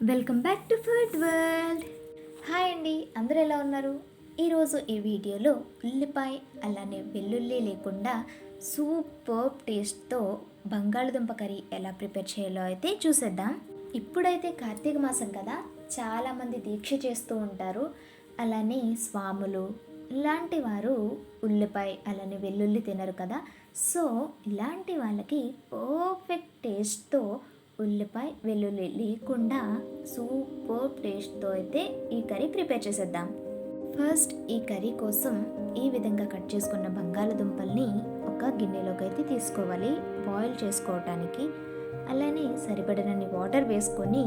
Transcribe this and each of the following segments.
Welcome back to food world. Hi అండి, అందరూ ఎలా ఉన్నారు? ఈరోజు ఈ వీడియోలో ఉల్లిపాయ అలానే వెల్లుల్లి లేకుండా సూపర్ టేస్ట్తో బంగాళదుంప కర్రీ ఎలా ప్రిపేర్ చేయాలో అయితే చూసేద్దాం. ఇప్పుడైతే కార్తీక మాసం కదా, చాలామంది దీక్ష చేస్తూ ఉంటారు. అలానే స్వాములు ఇలాంటి వారు ఉల్లిపాయ అలానే వెల్లుల్లి తినరు కదా. సో ఇలాంటి వాళ్ళకి పర్ఫెక్ట్ టేస్ట్తో ఉల్లిపాయ వెల్లుల్లి లేకుండా సూపర్ టేస్ట్తో అయితే ఈ కర్రీ ప్రిపేర్ చేసేద్దాం. ఫస్ట్ ఈ కర్రీ కోసం ఈ విధంగా కట్ చేసుకున్న బంగాళదుంపల్ని ఒక గిన్నెలోకి అయితే తీసుకోవాలి బాయిల్ చేసుకోవటానికి. అలానే సరిపడినన్ని వాటర్ వేసుకొని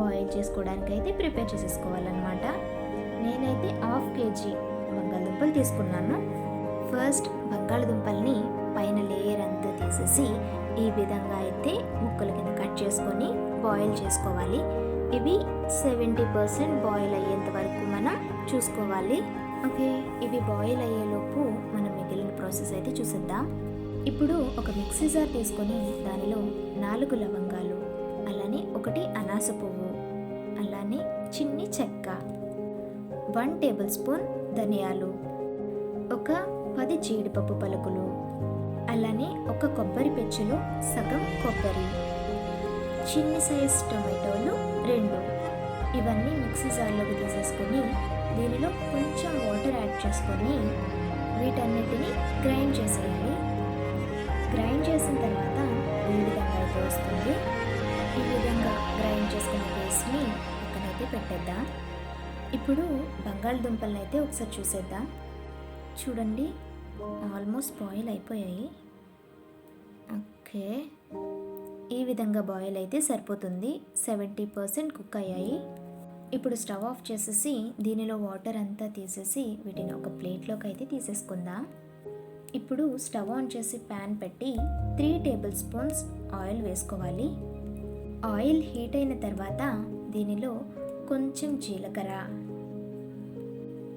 బాయిల్ చేసుకోవడానికి అయితే ప్రిపేర్ చేసేసుకోవాలన్నమాట. నేనైతే 1/2 kg బంగాళదుంపలు తీసుకున్నాను. ఫస్ట్ బంగాళదుంపల్ని పైన లేయర్ అంతా తీసేసి ఈ విధంగా అయితే ముక్కల కింద కట్ చేసుకొని బాయిల్ చేసుకోవాలి. ఇవి 70% బాయిల్ అయ్యేంత వరకు మనం చూసుకోవాలి. ఓకే, ఇవి బాయిల్ అయ్యేలోపు మనం మిగిలిన ప్రాసెస్ అయితే చూసేద్దాం. ఇప్పుడు ఒక మిక్సీ జార్ తీసుకొని దానిలో 4 లవంగాలు, అలానే 1 అనాస పువ్వు, అలానే చిన్ని చెక్క, 1 టేబుల్ స్పూన్ ధనియాలు, ఒక 10 జీడిపప్పు పలుకులు, అలానే ఒక కొబ్బరి పెచ్చులో సగం కొబ్బరి, చిన్ని సైజ్ టొమాటోలు 2, ఇవన్నీ మిక్సీ జార్లోకి తీసేసుకొని దీనిలో కొంచెం వాటర్ యాడ్ చేసుకొని వీటన్నిటిని గ్రైండ్ చేసేయాలి. గ్రైండ్ చేసిన తర్వాత ఈ విధంగా అయితే వస్తుంది. ఈ విధంగా గ్రైండ్ చేసుకున్న పేస్ట్ని పక్కనైతే పెట్టేద్దాం. ఇప్పుడు బంగాళదుంపలను అయితే ఒకసారి చూసేద్దాం. చూడండి, ఆల్మోస్ట్ బాయిల్ అయిపోయాయి. ఓకే, ఈ విధంగా బాయిల్ అయితే సరిపోతుంది. 70% కుక్ అయ్యాయి. ఇప్పుడు స్టవ్ ఆఫ్ చేసేసి దీనిలో వాటర్ అంతా తీసేసి వీటిని ఒక ప్లేట్లోకి అయితే తీసేసుకుందాం. ఇప్పుడు స్టవ్ ఆన్ చేసి ప్యాన్ పెట్టి 3 టేబుల్ స్పూన్స్ ఆయిల్ వేసుకోవాలి. ఆయిల్ హీట్ అయిన తర్వాత దీనిలో కొంచెం జీలకర్ర,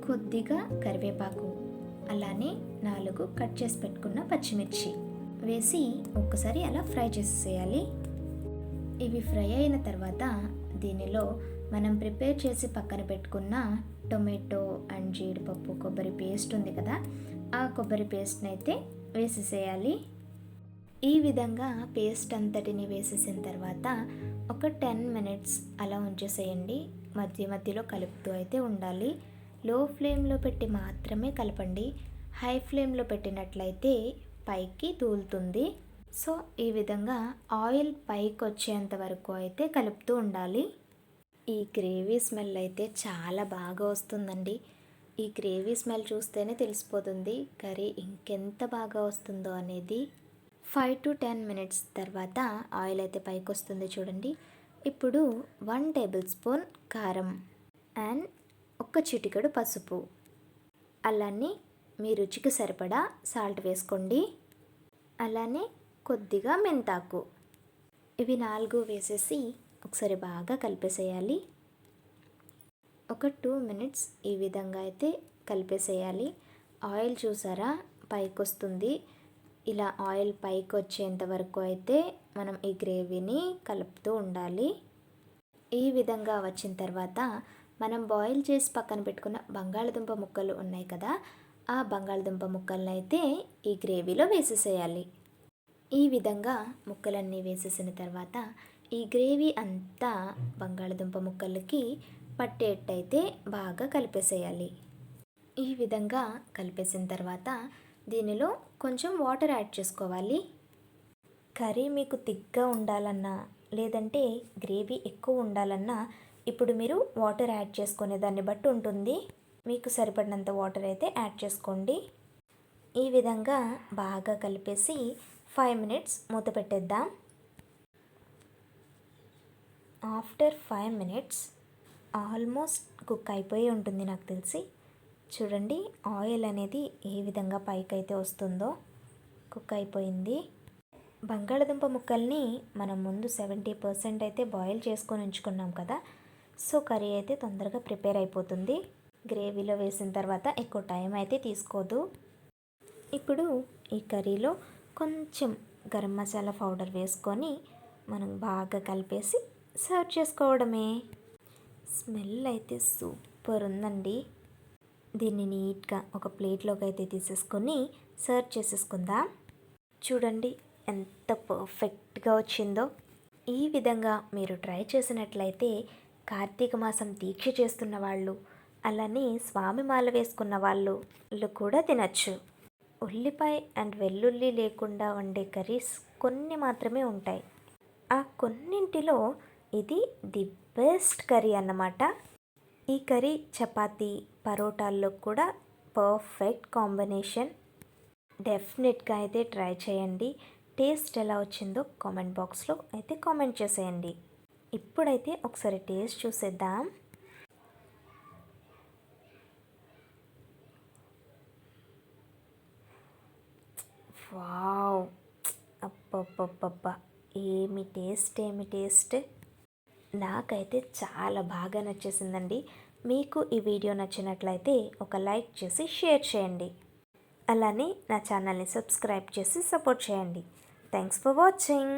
కొద్దిగా కరివేపాకు, అలానే 4 కట్ చేసి పెట్టుకున్న పచ్చిమిర్చి వేసి ఒక్కసారి అలా ఫ్రై చేసేయాలి. ఇవి ఫ్రై అయిన తర్వాత దీనిలో మనం ప్రిపేర్ చేసి పక్కన పెట్టుకున్న టొమాటో అండ్ జీడిపప్పు కొబ్బరి పేస్ట్ ఉంది కదా, ఆ కొబ్బరి పేస్ట్ని అయితే వేసేసేయాలి. ఈ విధంగా పేస్ట్ అంతటిని వేసేసిన తర్వాత ఒక 10 మినిట్స్ అలా ఉంచేసేయండి. మధ్య మధ్యలో కలుపుతూ అయితే ఉండాలి. లో ఫ్లేమ్లో పెట్టి మాత్రమే కలపండి. హై ఫ్లేమ్లో పెట్టినట్లయితే పైకి తూలుతుంది. సో ఈ విధంగా ఆయిల్ పైకి వచ్చేంత వరకు అయితే కలుపుతూ ఉండాలి. ఈ గ్రేవీ స్మెల్ అయితే చాలా బాగా వస్తుందండి. ఈ గ్రేవీ స్మెల్ చూస్తేనే తెలిసిపోతుంది కర్రీ ఇంకెంత బాగా వస్తుందో అనేది. 5 to 10 మినిట్స్ తర్వాత ఆయిల్ అయితే పైకి వస్తుంది చూడండి. ఇప్పుడు 1 టేబుల్ స్పూన్ కారం అండ్ ఒక చిటికెడు పసుపు, అలానే మీ రుచికి సరిపడా సాల్ట్ వేసుకోండి. అలానే కొద్దిగా మెంతాకు, ఇవి 4 వేసేసి ఒకసారి బాగా కలిపేసేయాలి. ఒక 2 మినిట్స్ ఈ విధంగా అయితే కలిపేసేయాలి. ఆయిల్ చూసారా పైకి వస్తుంది. ఇలా ఆయిల్ పైకి వచ్చేంత వరకు అయితే మనం ఈ గ్రేవీని కలుపుతూ ఉండాలి. ఈ విధంగా వచ్చిన తర్వాత మనం బాయిల్ చేసి పక్కన పెట్టుకున్న బంగాళదుంప ముక్కలు ఉన్నాయి కదా, ఆ బంగాళదుంప ముక్కలను అయితే ఈ గ్రేవీలో వేసేసేయాలి. ఈ విధంగా ముక్కలన్నీ వేసేసిన తర్వాత ఈ గ్రేవీ అంతా బంగాళదుంప ముక్కలకి పట్టేటైతే బాగా కలిపేసేయాలి. ఈ విధంగా కలిపేసిన తర్వాత దీనిలో కొంచెం వాటర్ యాడ్ చేసుకోవాలి. కర్రీ మీకు థిక్గా ఉండాలన్నా లేదంటే గ్రేవీ ఎక్కువ ఉండాలన్నా ఇప్పుడు మీరు వాటర్ యాడ్ చేసుకునే దాన్ని బట్టి ఉంటుంది. మీకు సరిపడినంత వాటర్ అయితే యాడ్ చేసుకోండి. ఈ విధంగా బాగా కలిపేసి 5 మినిట్స్ మూత పెట్టేద్దాం. ఆఫ్టర్ 5 మినిట్స్ ఆల్మోస్ట్ కుక్ అయిపోయి ఉంటుంది నాకు తెలిసి. చూడండి, ఆయిల్ అనేది ఏ విధంగా పైకైతే వస్తుందో కుక్ అయిపోయింది. బంగాళదుంప ముక్కల్ని మనం ముందు 70% అయితే బాయిల్ చేసుకొని ఉంచుకున్నాం కదా, సో కర్రీ అయితే తొందరగా ప్రిపేర్ అయిపోతుంది. గ్రేవీలో వేసిన తర్వాత ఎక్కువ టైం అయితే తీసుకోదు. ఇప్పుడు ఈ కర్రీలో కొంచెం గరం మసాలా పౌడర్ వేసుకొని మనం బాగా కలిపేసి సర్వ్ చేసుకోవడమే. స్మెల్ అయితే సూపర్ ఉందండి. దీన్ని నీట్గా ఒక ప్లేట్లోకి అయితే తీసేసుకొని సర్వ్ చేసేసుకుందాం. చూడండి ఎంత పర్ఫెక్ట్గా వచ్చిందో. ఈ విధంగా మీరు ట్రై చేసినట్లయితే కార్తీక మాసం దీక్ష చేస్తున్న వాళ్ళు, అలానే స్వామి మాల వేసుకున్న వాళ్ళు కూడా తినచ్చు. ఉల్లిపాయ అండ్ వెల్లుల్లి లేకుండా వండే కర్రీస్ కొన్ని మాత్రమే ఉంటాయి. ఆ కొన్నింటిలో ఇది ది బెస్ట్ కర్రీ అన్నమాట. ఈ కర్రీ చపాతీ, పరోటాల్లో కూడా పర్ఫెక్ట్ కాంబినేషన్. డెఫినెట్గా అయితే ట్రై చేయండి. టేస్ట్ ఎలా వచ్చిందో కామెంట్ బాక్స్లో అయితే కామెంట్ చేసేయండి. ఇప్పుడైతే ఒకసారి టేస్ట్ చూసేద్దాం. వావ్, అబ్బబ్బబ్బబ్బా, ఏమి టేస్ట్. నాకైతే చాలా బాగా నచ్చేసిందండి. మీకు ఈ వీడియో నచ్చినట్లయితే ఒక లైక్ చేసి షేర్ చేయండి. అలానే నా ఛానల్ని సబ్స్క్రైబ్ చేసి సపోర్ట్ చేయండి. Thanks for watching.